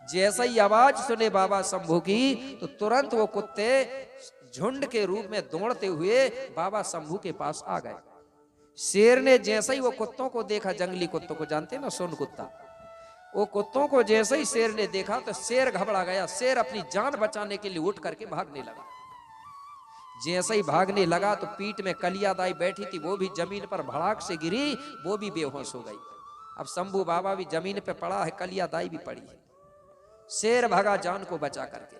जैसे ही आवाज सुने बाबा शंभू की तो तुरंत वो कुत्ते झुंड के रूप में दौड़ते हुए बाबा शंभू के पास आ गए। शेर ने जैसे ही वो कुत्तों को देखा, जंगली कुत्तों को जानते हैं ना, सोन कुत्ता, वो कुत्तों को जैसे ही शेर ने देखा तो शेर घबरा गया। शेर अपनी जान बचाने के लिए उठ करके भागने लगा। जैसे ही भागने लगा तो पीठ में कलिया दाई बैठी थी, वो भी जमीन पर भड़ाक से गिरी, वो भी बेहोश हो गई। अब शंभू बाबा भी जमीन पे पड़ा है, कलिया दाई भी पड़ी है। शेर भागा जान को बचा करके,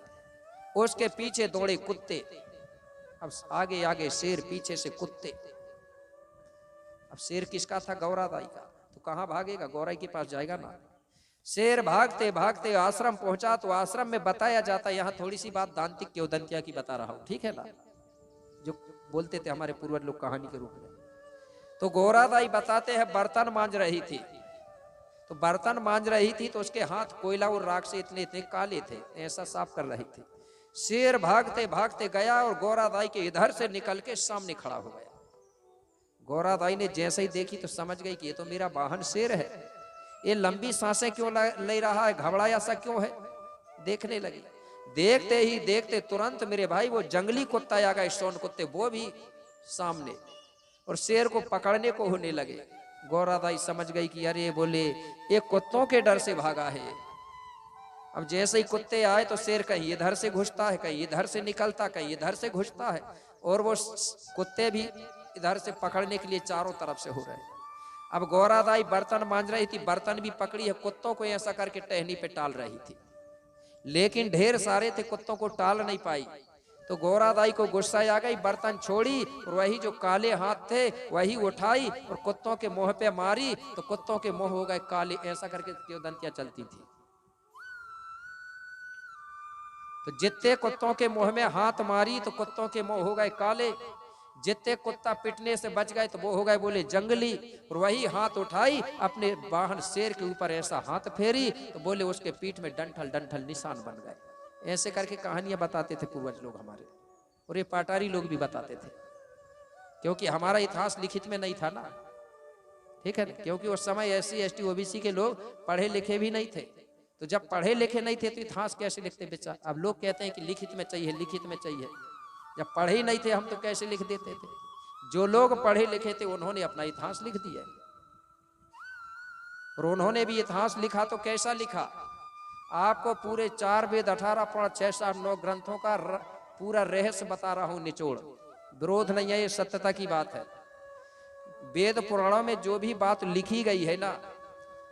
उसके पीछे दौड़े कुत्ते। अब आगे आगे शेर, पीछे से कुत्ते। अब शेर किसका था? गौरा दाई का। तो कहां भागेगा? गौराई के पास जाएगा ना। शेर भागते भागते आश्रम पहुंचा तो आश्रम में बताया जाता, यहां थोड़ी सी बात दांतिक क्योदंतिया की बता रहा हूं, ठीक है ना, जो बोलते थे हमारे पूर्वज लोग कहानी के रूप में। तो गौरा दाई बताते हैं बर्तन मांज रही थी। तो बर्तन मांज रही थी तो उसके हाथ कोयला और राख से इतने इतने काले थे, ऐसा साफ कर रही थी। शेर भागते भागते गया और गौरा दाई के इधर से निकल के सामने खड़ा हो गया। गौरा दाई ने जैसे ही देखी तो समझ गई कि ये तो मेरा वाहन शेर है, ये लंबी सांसें क्यों ले रहा है, घबराया सा क्यों है। देखने लगी, देखते ही देखते तुरंत मेरे भाई वो जंगली कुत्ता आ गए, सोन कुत्ते, वो भी सामने, और शेर को पकड़ने को होने लगे। गौरा दाई समझ गई कि अरे, बोले ये कुत्तों के डर से भागा है। अब जैसे ही कुत्ते आए तो शेर कहीं इधर से घुसता है, कहीं इधर से निकलता, कहीं इधर से घुसता है, और वो कुत्ते भी इधर से पकड़ने के लिए चारों तरफ से हो रहे हैं। अब गौरा दाई बर्तन मांज रही थी, बर्तन भी पकड़ी है, कुत्तों को ऐसा करके टहनी पे टाल रही थी, लेकिन ढेर सारे थे, कुत्तों को टाल नहीं पाई। तो गौरा दाई को गुस्सा आ गई, बर्तन छोड़ी और वही जो काले हाथ थे वही उठाई और कुत्तों के मुंह पे मारी, तो कुत्तों के मुंह हो गए काले। ऐसा करके किंवदंतियां चलती थी। तो जितने कुत्तों के मुंह में हाथ मारी तो कुत्तों के मुंह हो गए काले, जितने कुत्ता पिटने से बच गए तो वो हो गए बोले जंगली। और वही हाथ उठाई, अपने वाहन शेर के ऊपर ऐसा हाथ फेरी तो बोले उसके पीठ में डंठल डंठल निशान बन गए। ऐसे करके कहानियां बताते थे पूर्वज लोग हमारे, और ये पाटारी लोग भी बताते थे, क्योंकि हमारा इतिहास लिखित में नहीं था ना, ठीक है ना, क्योंकि उस समय SC ST OBC के लोग पढ़े लिखे भी नहीं थे। तो जब पढ़े लिखे नहीं थे तो इतिहास कैसे लिखते बेचा? अब लोग कहते हैं कि लिखित में चाहिए, लिखित में चाहिए। जब पढ़े ही नहीं थे हम तो कैसे लिख देते थे? जो लोग पढ़े लिखे थे उन्होंने अपना इतिहास लिख दिया, और उन्होंने भी इतिहास लिखा तो कैसा लिखा? आपको पूरे 4 वेद 18 पुराण 6 7 9 ग्रंथों का पूरा रहस्य बता रहा हूं, निचोड़। विरोध नहीं है, ये सत्यता की बात है। वेद पुराणों में जो भी बात लिखी गई है ना,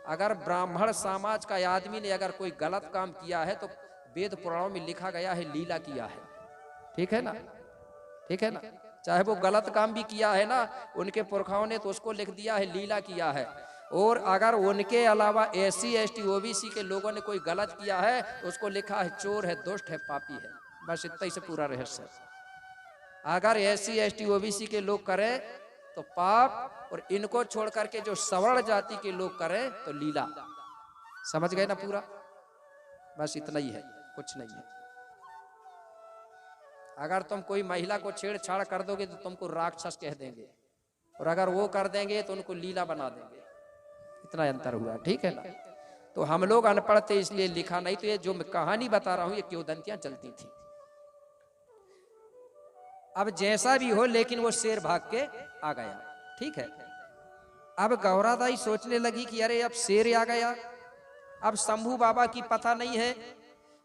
अगर ब्राह्मण समाज का आदमी ने अगर कोई गलत काम किया है तो वेद पुराणों में लिखा गया है लीला किया है, ठीक है ना, ठीक है ना। चाहे वो गलत काम भी किया है ना, उनके पुरखाओं ने तो उसको लिख दिया है लीला किया है। और अगर उनके अलावा SC ST OBC के लोगों ने कोई गलत किया है तो उसको लिखा है चोर है, दुष्ट है, पापी है। बस इतना ही से पूरा रहस्य है। अगर SC ST OBC के लोग करें तो पाप, और इनको छोड़ करके जो सवर्ण जाति के लोग करें तो लीला। समझ गए ना पूरा? बस इतना ही है, कुछ नहीं है। अगर तुम कोई महिला को छेड़छाड़ कर दोगे तो तुमको राक्षस कह देंगे, और अगर वो कर देंगे तो उनको लीला बना देंगे। इतना अंतर हुआ, ठीक है ना। तो हम लोग अनपढ़ थे इसलिए लिखा नहीं, तो ये जो मैं कहानी बता रहा हूं ये किंवदंतियां चलती थी। अब जैसा भी हो, लेकिन वो शेर भाग के आ गया, ठीक है। अब गौरा दाई सोचने लगी कि अरे अब शेर आ गया, अब शंभू बाबा की पता नहीं है।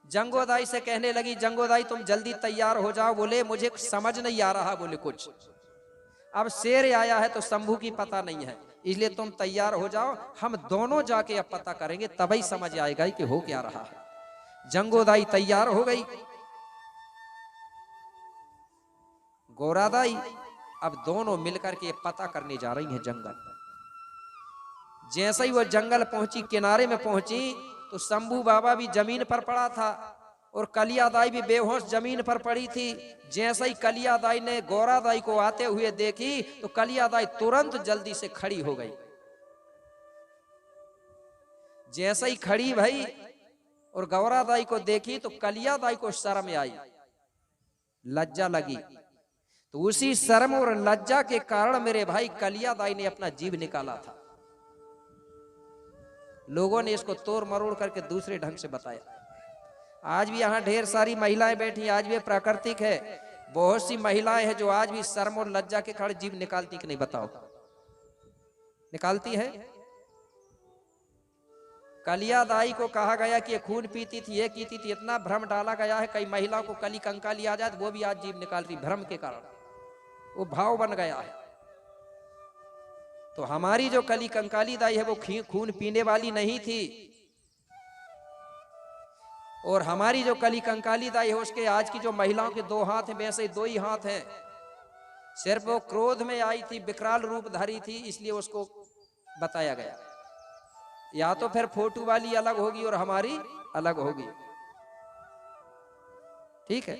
जंगोदाई से कहने लगी, जंगोदाई तुम जल्दी तैयार हो जाओ। बोले मुझे समझ नहीं आ रहा, बोले कुछ, अब शेर आया है तो शंभू की पता नहीं है, इसलिए तुम तैयार हो जाओ, हम दोनों जाके अब पता करेंगे, तभी समझ आएगा कि हो क्या रहा है। जंगोदाई तैयार हो गई। गौरादाई अब दोनों मिलकर के पता करने जा रही हैं जंगल। जैसे ही वो जंगल पहुंची, किनारे में पहुंची, तो शंभू बाबा भी जमीन पर पड़ा था और कलियादाई भी बेहोश जमीन पर पड़ी थी। जैसे ही कलियादाई ने गौरादाई को आते हुए देखी तो कलियादाई तुरंत जल्दी से खड़ी हो गई। जैसे ही खड़ी भई और गौरादाई को देखी तो कलियादाई को शर्म आई, लज्जा लगी। तो उसी शर्म और लज्जा के कारण मेरे भाई कलियादाई ने अपना जीव निकाला था। लोगों ने इसको तोड़ मरोड़ करके दूसरे ढंग से बताया। आज भी यहाँ ढेर सारी महिलाएं बैठी, आज भी प्राकृतिक है। बहुत सी महिलाएं हैं जो आज भी शर्म और लज्जा के कारण जीभ निकालती कि नहीं, बताओ निकालती है। कलियादाई को कहा गया कि ये खून पीती थी, ये कीती थी, इतना भ्रम डाला गया है। कई महिलाओं को कली कंकाली आ जाए वो भी आज जीभ निकाल रही भ्रम के कारण, वो भाव बन गया है। तो हमारी जो कली कंकाली दाई है वो खून पीने वाली नहीं थी, और हमारी जो कली कंकाली दाई है उसके आज की जो महिलाओं के 2 हाथ हैं वैसे 2 ही हाथ हैं। सिर्फ वो क्रोध में आई थी, विकराल रूप धारी थी, इसलिए उसको बताया गया। या तो फिर फोटो वाली अलग होगी और हमारी अलग होगी, ठीक है।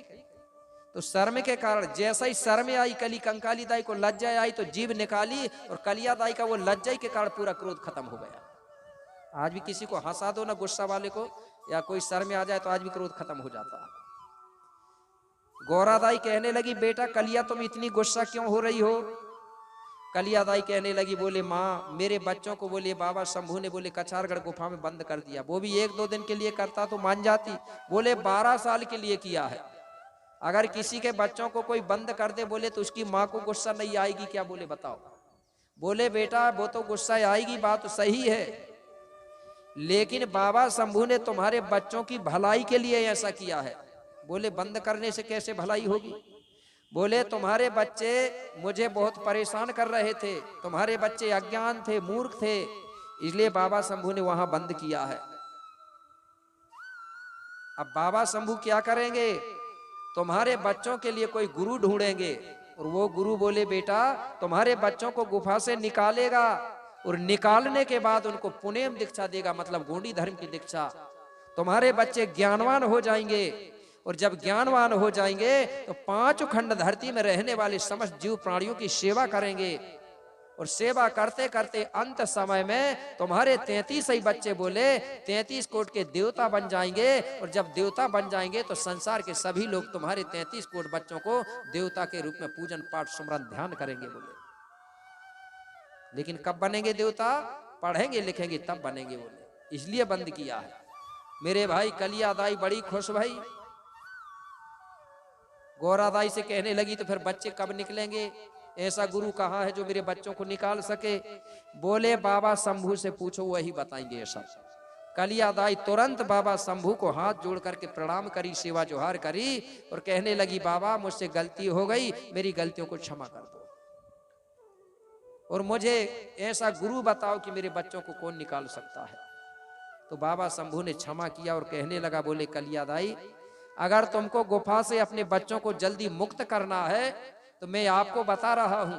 तो शर्म के कारण, जैसा ही शर्म आई कली कंकाली दाई को लज्जा आई तो जीभ निकाली, और कलिया दाई का वो लज्जा के कारण पूरा क्रोध खत्म हो गया। आज भी किसी को हंसा दो ना गुस्सा वाले को, या कोई शर्म आ जाए तो आज भी क्रोध खत्म हो जाता है। गौरादाई कहने लगी बेटा कलिया तुम इतनी गुस्सा क्यों हो रही हो। कलियादाई कहने लगी, बोले माँ मेरे बच्चों को बोले बाबा शंभू ने बोले कछारगढ़ गुफा में बंद कर दिया, वो भी 1-2 दिन के लिए करता तो मान जाती, बोले 12 साल के लिए किया है। अगर किसी के बच्चों को कोई बंद कर दे बोले तो उसकी माँ को गुस्सा नहीं आएगी क्या, बोले बताओ। बोले बेटा वो तो गुस्सा आएगी, बात तो सही है, लेकिन बाबा शंभू ने तुम्हारे बच्चों की भलाई के लिए ऐसा किया है। बोले बंद करने से कैसे भलाई होगी। बोले तुम्हारे बच्चे मुझे बहुत परेशान कर रहे थे, तुम्हारे बच्चे अज्ञान थे, मूर्ख थे, इसलिए बाबा शंभू ने वहां बंद किया है। अब बाबा शंभू क्या करेंगे, तुम्हारे बच्चों के लिए कोई गुरु ढूंढेंगे, और वो गुरु बोले बेटा तुम्हारे बच्चों को गुफा से निकालेगा, और निकालने के बाद उनको पुनेम दीक्षा देगा, मतलब गोंडी धर्म की दीक्षा। तुम्हारे बच्चे ज्ञानवान हो जाएंगे, और जब ज्ञानवान हो जाएंगे तो 5 खंड धरती में रहने वाले समस्त जीव प्राणियों की सेवा करेंगे, और सेवा करते करते अंत समय में तुम्हारे 33 ही बच्चे बोले 33 कोट के देवता बन जाएंगे, और जब देवता बन जाएंगे तो संसार के सभी लोग तुम्हारे 33 कोट बच्चों को देवता के रूप में पूजन पाठ सुमरन ध्यान करेंगे। बोले लेकिन कब बनेंगे देवता, पढ़ेंगे लिखेंगे तब बनेंगे, बोले इसलिए बंद किया है। मेरे भाई कलियादाई बड़ी खुश भाई, गौरादाई से कहने लगी तो फिर बच्चे कब निकलेंगे, ऐसा गुरु कहाँ है जो मेरे बच्चों को निकाल सके। बोले बाबा शंभू से पूछो वही बताएंगे ये सब। कलियादाई तुरंत बाबा शंभू को हाथ जोड़ करके प्रणाम करी, सेवा जोहार करी, और कहने लगी बाबा मुझसे गलती हो गई, मेरी गलतियों को क्षमा कर दो, और मुझे ऐसा गुरु बताओ कि मेरे बच्चों को कौन निकाल सकता है। तो बाबा शंभू ने क्षमा किया और कहने लगा, बोले कलियादाई अगर तुमको गुफा से अपने बच्चों को जल्दी मुक्त करना है तो मैं आपको बता रहा हूं,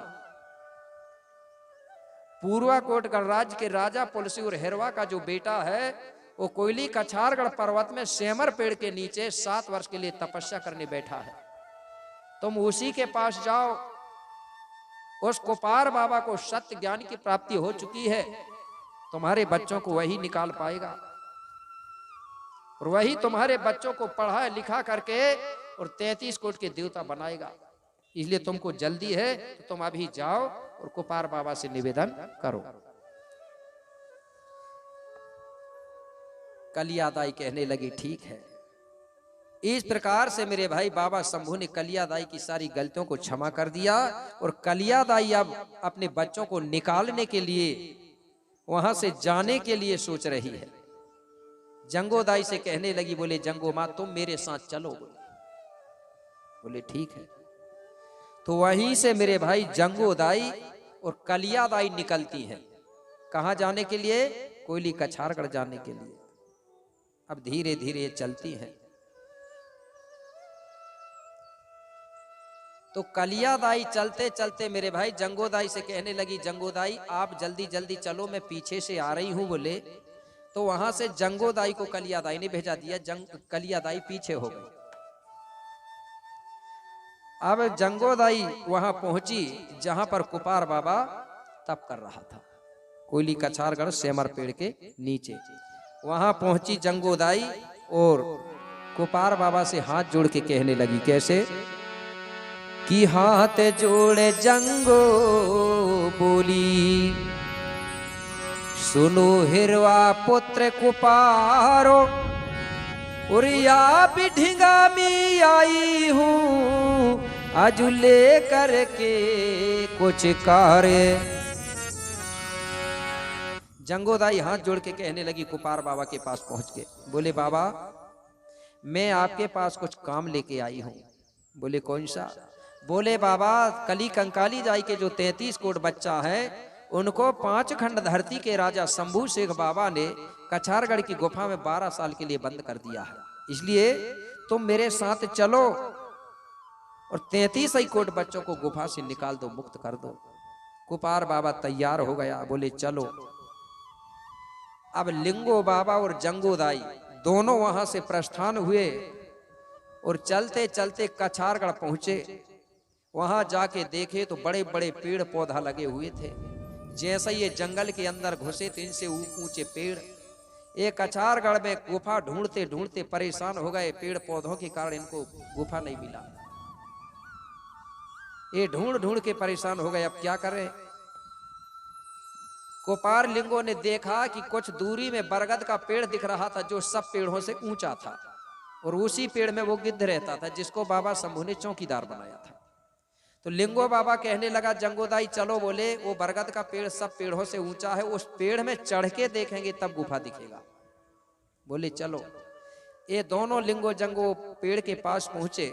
पूर्वाकोट गणराज्य के राजा पुलसी और हेरवा का जो बेटा है वो कोयली कछारगढ़ पर्वत में सेमर पेड़ के नीचे 7 वर्ष के लिए तपस्या करने बैठा है। तुम उसी के पास जाओ, उस कुपार बाबा को सत्य ज्ञान की प्राप्ति हो चुकी है, तुम्हारे बच्चों को वही निकाल पाएगा, और वही तुम्हारे बच्चों को पढ़ा लिखा करके और 33 कोट के देवता बनाएगा। इसलिए तुमको जल्दी है तो तुम अभी जाओ और कुपार बाबा से निवेदन करो। कलियादाई कहने लगी ठीक है। इस प्रकार से मेरे भाई बाबा शंभू ने कलियादाई की सारी गलतियों को क्षमा कर दिया, और कलियादाई अब अपने बच्चों को निकालने के लिए वहां से जाने के लिए सोच रही है। जंगोदाई से कहने लगी, बोले जंगो माँ तुम मेरे साथ चलो। बोले ठीक है। तो वहीं से मेरे भाई जंगोदाई और कलियादाई निकलती हैं। कहां जाने के लिए, कोयली कछारगढ़ जाने के लिए। अब धीरे धीरे चलती हैं। तो कलियादाई चलते चलते मेरे भाई जंगोदाई से कहने लगी, जंगोदाई आप जल्दी जल्दी चलो, मैं पीछे से आ रही हूं। बोले तो वहां से जंगोदाई को कलियादाई ने भेजा दिया, कलियादाई पीछे हो गई। अब जंगोदाई वहां पहुंची जहां पर कुपार बाबा तप कर रहा था, कोयली कछारगढ़ सेमर पेड़ के नीचे। वहां पहुंची जंगोदाई और कुपार बाबा से हाथ जोड़ के कहने लगी, कैसे कि हाथ जोड़े जंगो बोली, सुनो हिरवा पुत्र कुपारो, उरिया बिढिंगा में आई हूँ आजू ले करके कुछ कार्य। जंगोदाई हाथ जोड़ के कहने लगी, कुपार बाबा के पास पहुंच के बोले, बाबा मैं आपके पास कुछ काम लेके आई हूं। बोले कौन सा? बोले बाबा कली कंकाली जाई के जो 33 कोट बच्चा है उनको 5 खंड धरती के राजा शंभू शेख बाबा ने कछारगढ़ की गुफा में 12 साल के लिए बंद कर दिया है, इसलिए तुम मेरे साथ चलो और 33 कोट बच्चों को गुफा से निकाल दो, मुक्त कर दो। कुपार बाबा तैयार हो गया, बोले चलो। अब लिंगो बाबा और जंगोदाई दोनों वहां से प्रस्थान हुए और चलते चलते कछारगढ़ पहुंचे। वहां जाके देखे तो बड़े बड़े पेड़ पौधा लगे हुए थे। जैसे ये जंगल के अंदर घुसे तो इनसे ऊंचे पेड़। एक कछारगढ़ में गुफा ढूंढते ढूंढते परेशान हो गए, पेड़ पौधों के कारण इनको गुफा नहीं मिला। ये ढूंढ ढूंढ के परेशान हो गए, अब क्या करें। कुपार लिंगो ने देखा कि कुछ दूरी में बरगद का पेड़ दिख रहा था जो सब पेड़ों से ऊंचा था, और उसी पेड़ में वो गिद्ध रहता था जिसको बाबा शंभू ने चौकीदार बनाया था। तो लिंगो बाबा कहने लगा, जंगोदाई चलो। बोले वो बरगद का पेड़ सब पेड़ों से ऊंचा है, उस पेड़ में चढ़ के देखेंगे तब गुफा दिखेगा। बोले चलो। ये दोनों लिंगो जंगो पेड़ के पास पहुंचे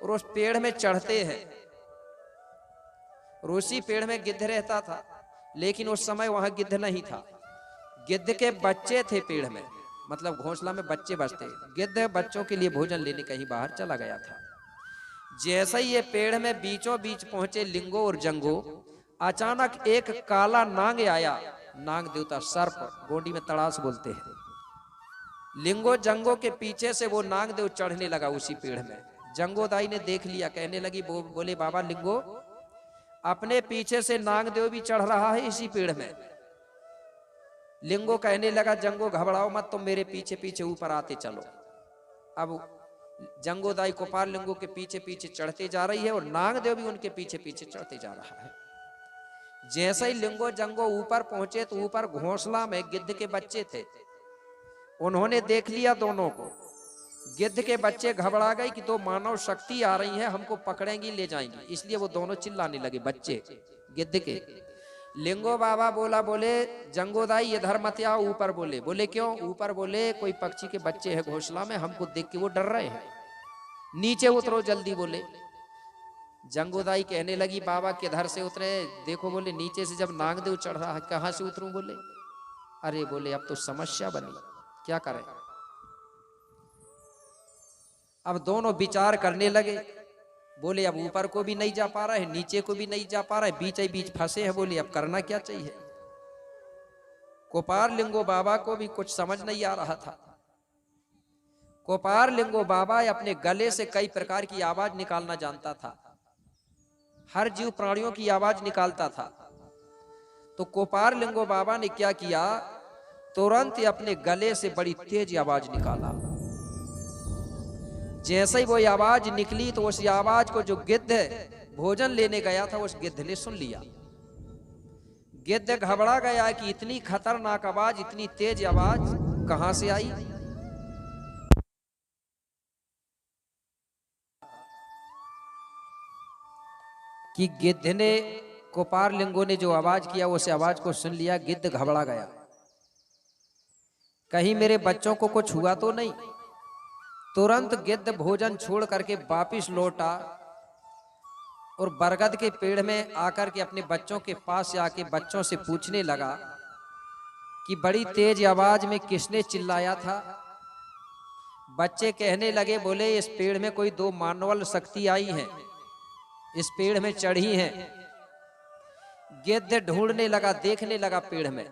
और उस पेड़ में चढ़ते हैं। और उसी पेड़ में गिद्ध रहता था, लेकिन उस समय वहां गिद्ध नहीं था, गिद्ध के बच्चे थे पेड़ में, मतलब घोंसला में बच्चे बसते। गिद्ध बच्चों के लिए भोजन लेने कहीं बाहर चला गया था। जैसे ही ये पेड़ में बीचों बीच पहुंचे लिंगो और जंगो, अचानक एक काला नाग आया। नाग देवता सर्प, गोंडी में तड़ास बोलते हैं। लिंगो जंगो के पीछे से वो नाग देव चढ़ने लगा उसी पेड़ में। जंगोदाई ने देख लिया, कहने लगी, बोले बाबा लिंगो अपने पीछे से नाग देव भी चढ़ रहा है इसी पेड़ में। लिंगो कहने लगा, जंगो घबराओ मत, तुम मेरे पीछे पीछे ऊपर आते चलो। अब जंगोदाई कुपार लिंगो के पीछे पीछे चढ़ते जा रही है और नाग देव भी उनके पीछे पीछे चढ़ते जा रहा है। जैसे ही लिंगो जंगो ऊपर पहुंचे तो ऊपर घोंसला में गिद्ध के बच्चे थे। उन्होंने देख लिया दोनों को। गिद्ध के बच्चे घबरा गए कि तो मानव शक्ति आ रही है, हमको पकड़ेंगी ले जाएंगी, इसलिए वो दोनों चिल्लाने लगे बच्चे गिद्ध के। लिंगो बाबा बोले जंगोदाई इधर मत आओ ऊपर। बोले क्यों ऊपर? बोले कोई पक्षी के बच्चे हैं घोंसला में, हमको देख के वो डर रहे हैं, नीचे उतरो जल्दी। बोले जंगोदाई कहने लगी, बाबा किधर से उतरे? देखो बोले नीचे से जब नागदेव चढ़ रहा है, कहां से उतरूं? बोले अरे बोले अब तो समस्या बनी, क्या करें। अब दोनों विचार करने लगे। बोले अब ऊपर को भी नहीं जा पा रहा है, नीचे को भी नहीं जा पा रहा है, बीच ही बीच फंसे हैं। बोले अब करना क्या चाहिए। कुपार लिंगो बाबा को भी कुछ समझ नहीं आ रहा था। कुपार लिंगो बाबा अपने गले से कई प्रकार की आवाज निकालना जानता था, हर जीव प्राणियों की आवाज निकालता था। तो कुपार लिंगो बाबा ने क्या किया, तुरंत अपने गले से बड़ी तेज आवाज निकाला। जैसे ही वो आवाज निकली तो उस आवाज को जो गिद्ध भोजन लेने गया था उस गिद्ध ने सुन लिया। गिद्ध घबरा गया कि इतनी खतरनाक आवाज, इतनी तेज आवाज कहां से आई। कि गिद्ध ने, कुपार लिंगो ने जो आवाज किया उस आवाज को सुन लिया। गिद्ध घबरा गया, कहीं मेरे बच्चों को कुछ हुआ तो नहीं। तुरंत गिद्ध भोजन छोड़ करके वापिस लौटा और बरगद के पेड़ में आकर के अपने बच्चों के पास आके बच्चों से पूछने लगा कि बड़ी तेज आवाज में किसने चिल्लाया था। बच्चे कहने लगे, बोले इस पेड़ में कोई 2 मानवल शक्ति आई हैं, इस पेड़ में चढ़ी हैं। गिद्ध ढूंढने लगा, देखने लगा पेड़ में।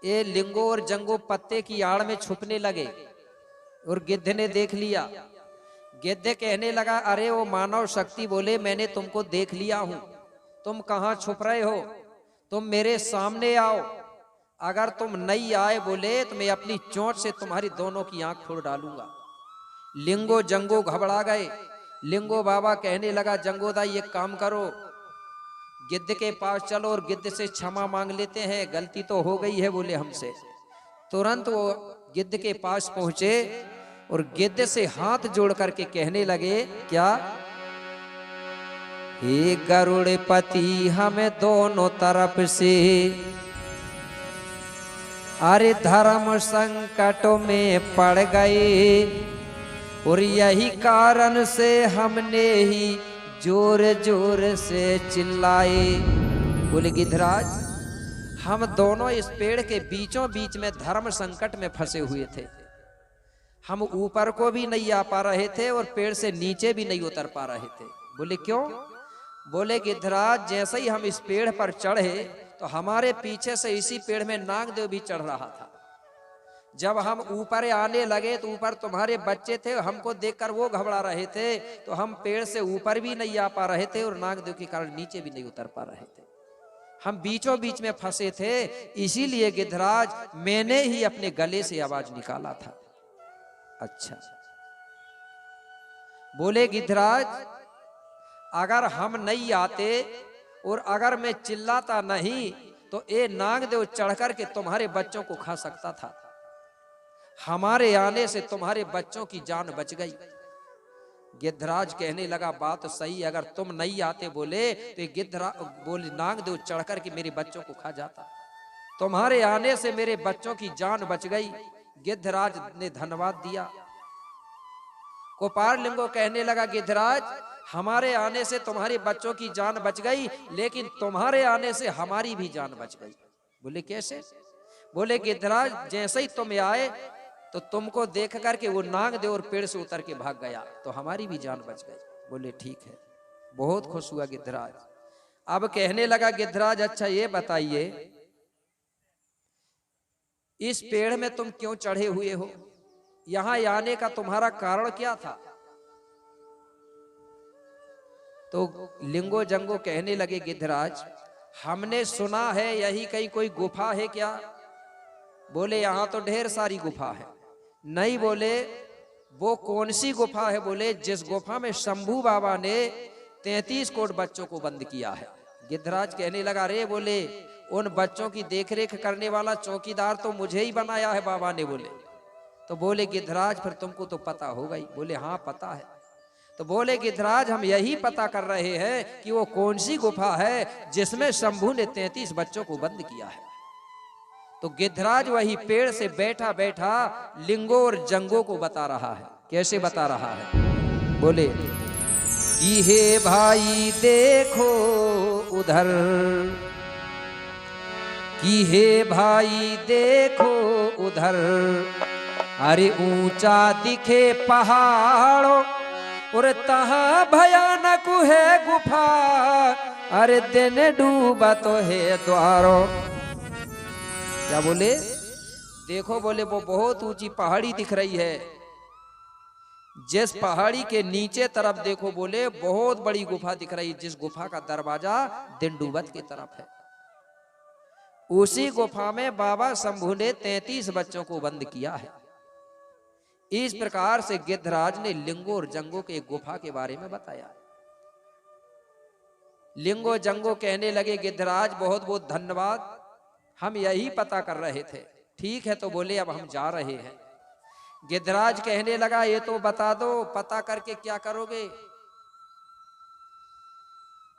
ये लिंगो और जंगो पत्ते की आड़ में छुपने लगे और गिद्ध ने देख लिया। गिद्ध कहने लगा, अरे वो मानव शक्ति, बोले मैंने तुमको देख लिया हूं, तुम कहां छुप रहे हो, तुम मेरे सामने आओ। अगर तुम नहीं आए बोले तो मैं अपनी चोंच से तुम्हारी दोनों की आंख फोड़ डालूंगा। लिंगो जंगो घबरा गए। लिंगो बाबा कहने लगा, जंगोदाई एक काम करो, गिद्ध के पास चलो और गिद्ध से क्षमा मांग लेते हैं, गलती तो हो गई है बोले हमसे। तुरंत वो गिद्ध के पास पहुंचे और गिद्ध से हाथ जोड़ करके कहने लगे, क्या? हे गरुड़पति, हमें दोनों तरफ से अरे धर्म संकटों में पड़ गए, और यही कारण से हमने ही जोर जोर से चिल्लाए। बोले गिद्धराज, हम दोनों इस पेड़ के बीचों बीच में धर्म संकट में फंसे हुए थे। हम ऊपर को भी नहीं आ पा रहे थे और पेड़ से नीचे भी नहीं उतर पा रहे थे। बोले क्यों? बोले गिद्धराज, जैसे ही हम इस पेड़ पर चढ़े तो हमारे पीछे से इसी पेड़ में नागदेव भी चढ़ रहा था। जब हम ऊपर आने लगे तो ऊपर तुम्हारे बच्चे थे, हमको देखकर वो घबरा रहे थे, तो हम पेड़ से ऊपर भी नहीं आ पा रहे थे और नागदेव के कारण नीचे भी नहीं उतर पा रहे थे। हम बीचों बीच में फंसे थे, इसीलिए गिद्धराज मैंने ही अपने गले से आवाज निकाला था। अच्छा। बोले गिद्धराज, अगर हम नहीं आते और अगर मैं चिल्लाता नहीं तो ये नागदेव चढ़कर के तुम्हारे बच्चों को खा सकता था। हमारे आने से तुम्हारे बच्चों की जान बच गई। गिद्धराज कहने लगा, बात सही, अगर तुम नहीं आते बोले तो गिद्धराज बोले नागदेव चढ़कर के मेरे बच्चों को खा जाता। तुम्हारे आने से मेरे बच्चों की जान बच गई। गिद्धराज ने धन्यवाद दिया। कोपारलिंगो कहने लगा, गिद्धराज, हमारे आने से तुम्हारे बच्चों की जान बच गई, लेकिन तुम्हारे आने से हमारी भी जान बच गई। बोले कैसे? बोले गिद्धराज, जैसे ही तुम आए तो तुमको देख करके वो नागदेव और पेड़ से उतर के भाग गया, तो हमारी भी जान बच गई। बोले ठीक है। बहुत खुश हुआ गिद्धराज। अब कहने लगा गिद्धराज, अच्छा ये बताइए, इस पेड़ में तुम क्यों चढ़े हुए हो? यहां आने का तुम्हारा कारण क्या था? तो लिंगो जंगो कहने लगे, गिद्धराज, हमने सुना है यही कहीं कोई गुफा है क्या? बोले यहां तो ढेर सारी गुफा है। नहीं बोले, वो कौन सी गुफा है? बोले जिस गुफा में शंभू बाबा ने 33 करोड़ बच्चों को बंद किया है। गिद्धराज कहने लगा, रे बोले उन बच्चों की देखरेख करने वाला चौकीदार तो मुझे ही बनाया है बाबा ने। बोले तो बोले गिद्धराज, फिर तुमको तो पता होगा ही। बोले हाँ पता है। तो बोले गिद्धराज, हम यही पता कर रहे हैं कि वो कौन सी गुफा है जिसमें शंभू ने 33 बच्चों को बंद किया है। तो गिद्धराज वही पेड़ से बैठा बैठा लिंगो और जंगो को बता रहा है। कैसे बता रहा है? बोले कि हे भाई देखो उधर, कि हे भाई देखो उधर, अरे ऊंचा दिखे पहाड़ों और तहां भयानक है गुफा, अरे दिन डूबा तो है द्वारों। क्या बोले? देखो बोले वो बहुत ऊंची पहाड़ी दिख रही है, जिस पहाड़ी के नीचे तरफ देखो बोले बहुत बड़ी गुफा दिख रही, जिस गुफा का दरवाजा दिंडुबत की तरफ है। उसी गुफा में बाबा शंभू ने 33 बच्चों को बंद किया है। इस प्रकार से गिद्धराज ने लिंगो और जंगो के गुफा के बारे में बताया। लिंगो जंगो कहने लगे, गिद्धराज बहुत बहुत धन्यवाद, हम यही पता कर रहे थे। ठीक है, तो बोले अब हम जा रहे हैं। गिद्धराज कहने लगा, ये तो बता दो, पता करके क्या करोगे?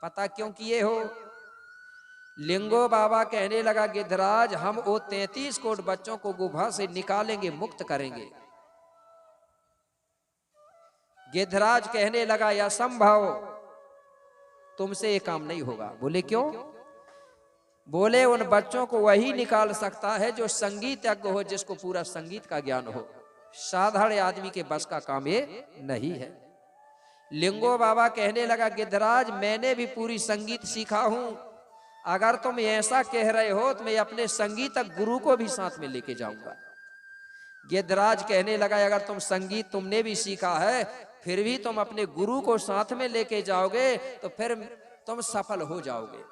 पता क्यों किए हो? लिंगो बाबा कहने लगा, गिद्धराज हम वो 33 करोड़ बच्चों को गुफा से निकालेंगे, मुक्त करेंगे। गिद्धराज कहने लगा, यह संभव, तुमसे ये काम नहीं होगा। बोले क्यों? बोले उन बच्चों को वही निकाल सकता है जो संगीतज्ञ हो, जिसको पूरा संगीत का ज्ञान हो। साधारण आदमी के बस का काम ये नहीं है। लिंगो बाबा कहने लगा, गिद्धराज मैंने भी पूरी संगीत सीखा हूं, अगर तुम ऐसा कह रहे हो तो मैं अपने संगीतज्ञ गुरु को भी साथ में लेके जाऊंगा। गिद्धराज कहने लगा, अगर तुम संगीत तुमने भी सीखा है, फिर भी तुम अपने गुरु को साथ में लेके जाओगे तो फिर तुम सफल हो जाओगे,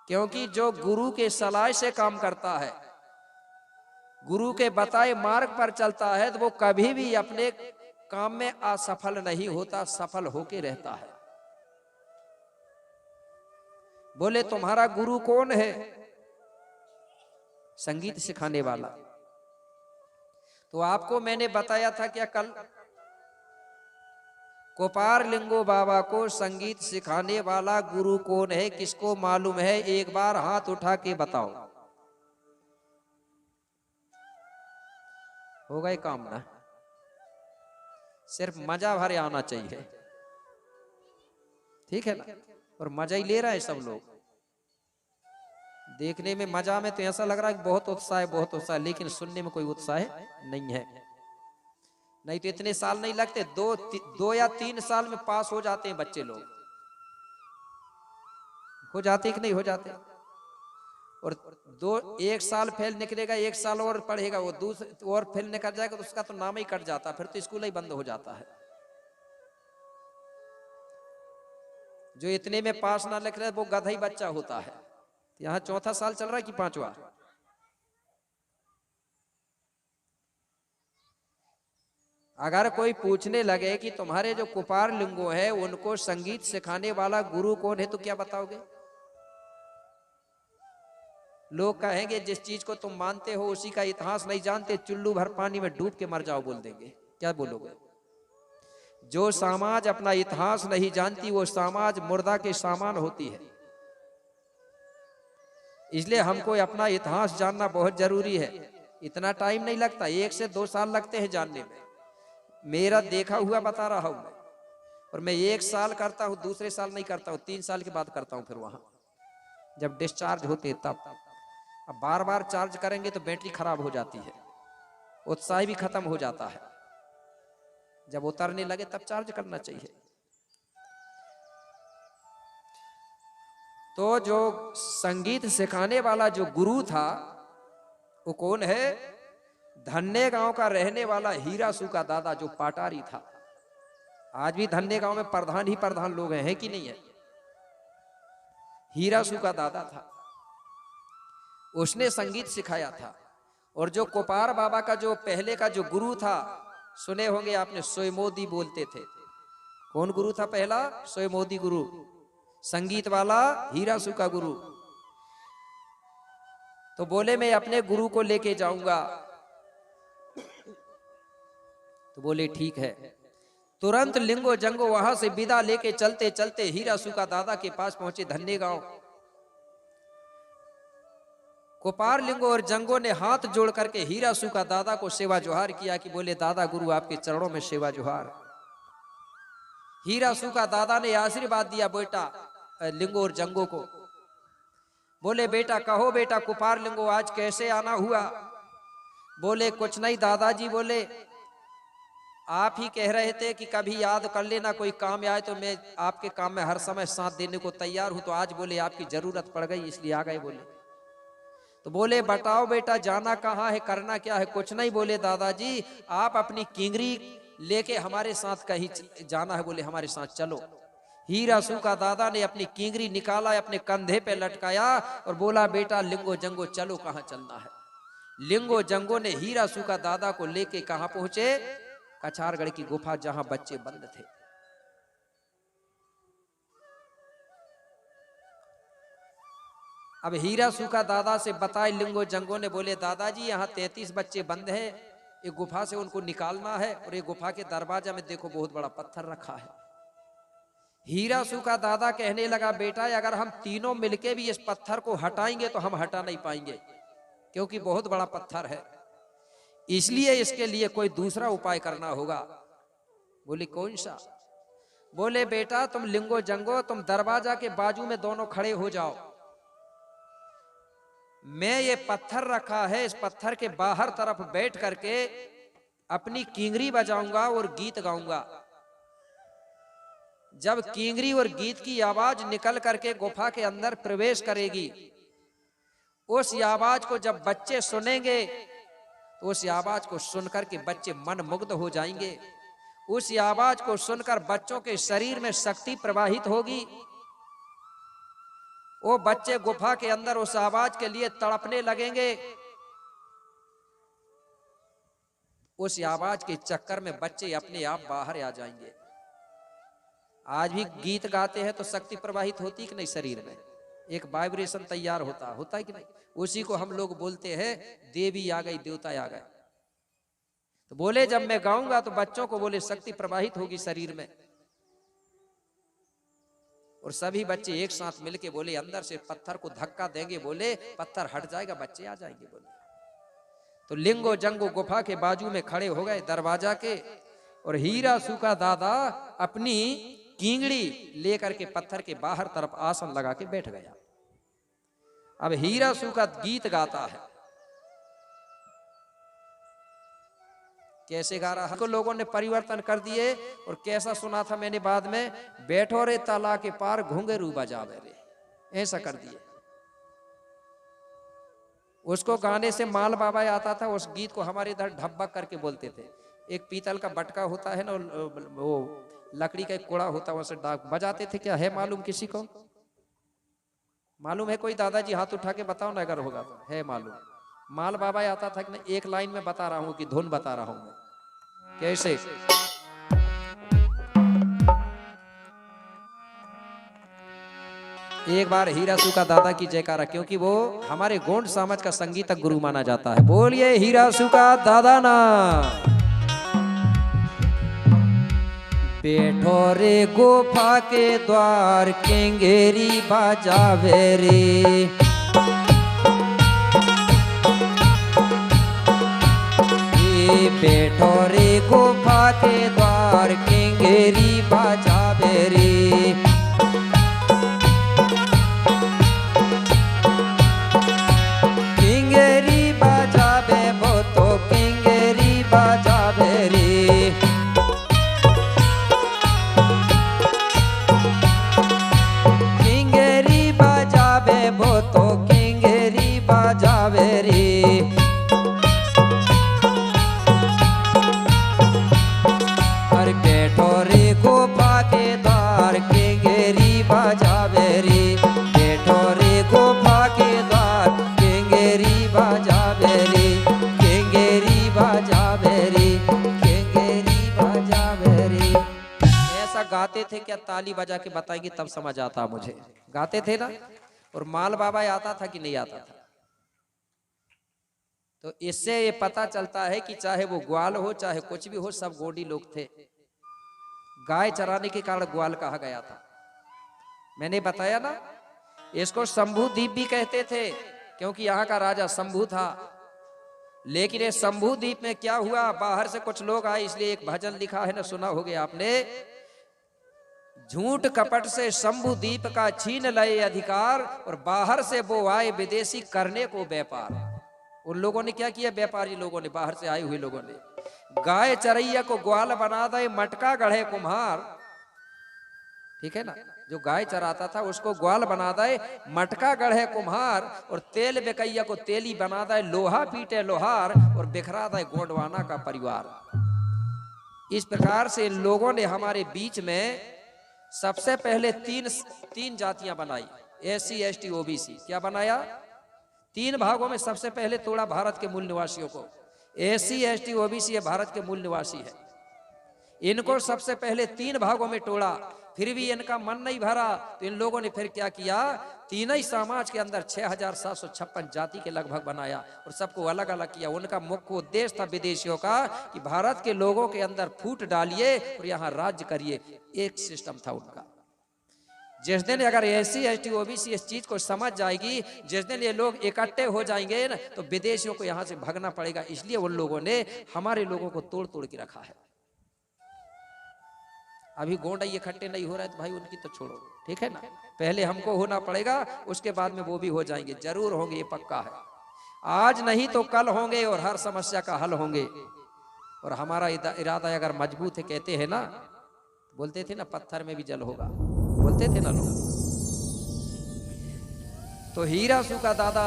क्योंकि जो गुरु के सलाह से काम करता है, गुरु के बताए मार्ग पर चलता है, तो वो कभी भी अपने काम में असफल नहीं होता, सफल होके रहता है। बोले तुम्हारा गुरु कौन है? संगीत सिखाने वाला। तो आपको मैंने बताया था क्या कल, कोपार लिंगो बाबा को संगीत सिखाने वाला गुरु कौन है, किसको मालूम है? एक बार हाथ उठा के बताओ। हो गए काम ना? सिर्फ मजा भरे आना चाहिए, ठीक है ना? और मजा ही ले रहा है सब लोग। देखने में मजा में तो ऐसा लग रहा है कि बहुत उत्साह है, बहुत उत्साह है, लेकिन सुनने में कोई उत्साह नहीं है। नहीं तो इतने साल नहीं लगते, दो या 3 साल में पास हो जाते हैं बच्चे लोग। हो जाते कि नहीं हो जाते? और 1 साल फेल निकलेगा, 1 साल और पढ़ेगा, वो दूसरे और फेल निकल जाएगा तो उसका तो नाम ही कट जाता, फिर तो स्कूल ही बंद हो जाता है। जो इतने में पास ना लिख रहे वो गधा ही बच्चा होता है। यहाँ 4था साल चल रहा है कि 5वां? अगर कोई पूछने लगे कि तुम्हारे जो कुपार लिंगो है उनको संगीत सिखाने वाला गुरु कौन है, तो क्या बताओगे? लोग कहेंगे जिस चीज को तुम मानते हो उसी का इतिहास नहीं जानते, चुल्लू भर पानी में डूब के मर जाओ बोल देंगे। क्या बोलोगे? जो समाज अपना इतिहास नहीं जानती वो समाज मुर्दा के सामान होती है। इसलिए हमको अपना इतिहास जानना बहुत जरूरी है। इतना टाइम नहीं लगता, 1 से 2 साल लगते हैं जानने में। मेरा देखा हुआ बता रहा हूं मैं। और मैं 1 साल करता हूं, दूसरे साल नहीं करता हूं, 3 साल के बाद करता हूं। फिर वहां जब डिस्चार्ज होते तब। अब बार बार चार्ज करेंगे तो बैटरी खराब हो जाती है, उत्साह भी खत्म हो जाता है। जब उतरने लगे तब चार्ज करना चाहिए। तो जो संगीत सिखाने वाला जो गुरु था वो कौन है? धन्य गांव का रहने वाला हीरासू का दादा, जो पाटारी था। आज भी धन्य गांव में प्रधान ही प्रधान लोग हैं कि नहीं है? हीरासू का दादा था, उसने संगीत सिखाया था। और जो कोपार बाबा का जो पहले का जो गुरु था, सुने होंगे आपने, सोयमोदी बोलते थे। कौन गुरु था पहला? सोयमोदी गुरु, संगीत वाला हीरासू का गुरु। तो बोले मैं अपने गुरु को लेके जाऊंगा। तो बोले ठीक है। तुरंत लिंगो जंगो वहां से विदा लेके चलते चलते हीरासू का दादा के पास पहुंचे, धन्य गांव। कोपार लिंगो और जंगो ने हाथ जोड़ करके हीरासू का दादा को सेवा जोहार किया कि बोले दादा गुरु आपके चरणों में सेवा जोहार। हीरासू का दादा ने आशीर्वाद दिया बेटा लिंगो और जंगो को। बोले बेटा कहो बेटा कुपार लिंगो आज कैसे आना हुआ? बोले कुछ नहीं दादाजी, बोले आप ही कह रहे थे कि कभी याद कर लेना, कोई काम आए तो मैं आपके काम में हर समय साथ देने को तैयार हूं। तो आज बोले आपकी जरूरत पड़ गई इसलिए आ गए। बोले तो बोले बताओ बेटा जाना कहाँ है, करना क्या है? कुछ नहीं बोले दादाजी, आप अपनी किंगरी लेके हमारे साथ कहीं जाना है। बोले हमारे साथ चलो। हीरासू का दादा ने अपनी किंगरी निकाला, अपने कंधे पे लटकाया और बोला बेटा लिंगो जंगो चलो, कहाँ चलना है? लिंगो जंगो ने हीरासू का दादा को लेके कहां पहुंचे? कछारगढ़ की गुफा, जहां बच्चे बंद थे। अब हीरासू का दादा से बताए लिंगो जंगो ने, बोले दादाजी यहाँ 33 बच्चे बंद हैं, एक गुफा से उनको निकालना है। और एक गुफा के दरवाजा में देखो बहुत बड़ा पत्थर रखा है। हीरासू का दादा कहने लगा बेटा अगर हम तीनों मिलके भी इस पत्थर को हटाएंगे तो हम हटा नहीं पाएंगे, क्योंकि बहुत बड़ा पत्थर है, इसलिए इसके लिए कोई दूसरा उपाय करना होगा। बोले कौन सा? बोले बेटा तुम लिंगो जंगो तुम दरवाजा के बाजू में दोनों खड़े हो जाओ। मैं ये पत्थर रखा है, इस पत्थर के बाहर तरफ बैठ करके अपनी किंगरी बजाऊंगा और गीत गाऊंगा। जब किंगरी और गीत की आवाज निकल करके गुफा के अंदर प्रवेश करेगी, उस आवाज को जब बच्चे सुनेंगे तो उस आवाज को सुनकर के बच्चे मन मुग्ध हो जाएंगे। उस आवाज को सुनकर बच्चों के शरीर में शक्ति प्रवाहित होगी। वो बच्चे गुफा के अंदर उस आवाज के लिए तड़पने लगेंगे। उस आवाज के चक्कर में बच्चे अपने आप बाहर आ जाएंगे। आज भी गीत गाते हैं तो शक्ति प्रवाहित होती कि नहीं शरीर में, एक वाइब्रेशन तैयार होता है कि नहीं? उसी को हम लोग बोलते हैं देवी आ गई, देवता आ गए। तो बोले जब मैं गाऊंगा तो बच्चों को बोले शक्ति प्रवाहित होगी शरीर में। और सभी बच्चे एक साथ मिलके बोले अंदर से पत्थर को धक्का देंगे, बोले पत्थर हट जाएगा, बच्चे आ जाएंगे। बोले तो लिंगो जंगो गुफा के बाजू में खड़े हो गए दरवाजा के, और हीरासु का दादा अपनी कींगड़ी लेकर के पत्थर के बाहर तरफ आसन लगा के बैठ गया। अब हीरासु का गीत गाता है। कैसे गा रहा है, लोगों ने परिवर्तन कर दिए। और कैसा सुना था मैंने बाद में, बैठो रे ताला के पार घुंघरू बजावे रे, ऐसा कर दिए। उसको गाने से माल बाबा आता था। उस गीत को हमारे इधर ढब्बक करके बोलते थे। एक पीतल का बटका होता है ना, वो लकड़ी का एक कोड़ा होता है, उसे डाक बजाते थे। क्या है मालूम किसी को? मालूम है कोई? दादाजी हाथ उठा के बताओ ना अगर होगा तो। है मालूम? माल बाबा आता था कि ना, एक लाइन में बता रहा हूं कि धुन बता रहा हूं मैं कैसे। एक बार हीरासु का दादा की जयकारा, क्योंकि वो हमारे गोंड समाज का संगीतक गुरु माना जाता है। बोलिए हीरासु का दादा ना। बैठो रे गुफा के द्वार केंगेरी बजावे रे, बैठो रे गुफा के द्वार केंगेरी बजावे रे। केंगेरी बजावे वो तो केंगेरी बजावे रे। केंगेरी बजावे वो तो केंगेरी बजावे रे। बैठो रे गुफा के द्वार केंगेरी बजावे रे, बैठो रे गुफा के द्वार केंगेरी बजावे रे, केंगेरी बजावे रे, केंगेरी बजावे रे। ऐसा गाते थे, क्या ताली बजा के बताएंगे तब समझ आता मुझे। गाते थे ना। और माल बाबा आता था कि नहीं आता था? तो इससे ये पता चलता है कि चाहे वो ग्वाल हो चाहे कुछ भी हो, सब गोडी लोग थे। गाय चराने के कारण ग्वाल कहा गया था। मैंने बताया ना, इसको शंभू द्वीप भी कहते थे, क्योंकि यहाँ का राजा शंभू था। लेकिन ये शंभू द्वीप में क्या हुआ, बाहर से कुछ लोग आए, इसलिए एक भजन लिखा है ना, सुना हो गया आपने। झूठ कपट से शंभू द्वीप का छीन लए अधिकार, और बाहर से वो आए विदेशी करने को व्यापार। उन लोगों ने क्या किया, व्यापारी लोगों ने, बाहर से आए हुए लोगों ने, गाय चरैया को ग्वाल बना दे मटका गढ़े कुम्हार। ठीक है ना, जो गाय चराता था उसको ग्वाल बना दे मटका गढ़े कुम्हार, और तेल बेकैया को तेली बना दे लोहा पीटे लोहार, और बिखरा दे गोंडवाना का परिवार। इस प्रकार से इन लोगों ने हमारे बीच में सबसे पहले तीन जातियां बनाई, SC ST OBC। क्या बनाया? 3 भागों में सबसे पहले तोड़ा भारत के मूल निवासियों को। SC ST OBC ये भारत के मूल निवासी है। इनको सबसे पहले 3 भागों में तोड़ा, फिर भी इनका मन नहीं भरा, तो इन लोगों ने फिर क्या किया, तीनों ही समाज के अंदर 6756 जाति के लगभग बनाया, और सबको अलग अलग किया। उनका मुख्य उद्देश्य था विदेशियों का कि भारत के लोगों के अंदर फूट डालिए और यहाँ राज्य करिए। एक सिस्टम था उनका। जिस दिन अगर SC ST OBC इस चीज को समझ जाएगी, जिस दिन ये लोग इकट्ठे हो जाएंगे ना, तो विदेशियों को यहाँ से भागना पड़ेगा। इसलिए उन लोगों ने हमारे लोगों को तोड़ तोड़ के रखा है। अभी गोंडा इकट्ठे नहीं हो रहा है तो भाई उनकी तो छोड़ो, ठीक है ना। पहले हमको होना पड़ेगा, उसके बाद में वो भी हो जाएंगे, जरूर होंगे, ये पक्का है। आज नहीं तो कल होंगे, और हर समस्या का हल होंगे। और हमारा इरादा अगर मजबूत है, कहते हैं ना, बोलते थे ना, पत्थर में भी जल होगा, बोलते थे ना लोग। तो हीरासु का दादा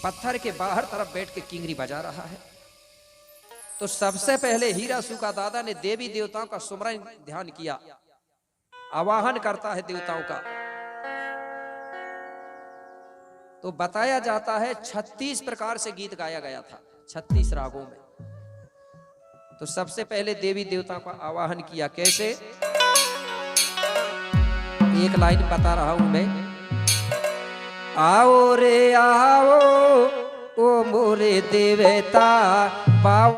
पत्थर के बाहर तरफ बैठ के किंगरी बजा रहा है। तो सबसे पहले हीरासु का दादा ने देवी देवताओं का सुमरन ध्यान किया, आवाहन करता है देवताओं का। तो बताया जाता है 36 प्रकार से गीत गाया गया था, 36 रागों में। तो सबसे पहले देवी देवताओं का आवाहन किया। कैसे? एक लाइन बता रहा हूं मैं। आओ रे आओ, ओ मोरे देवता पाओ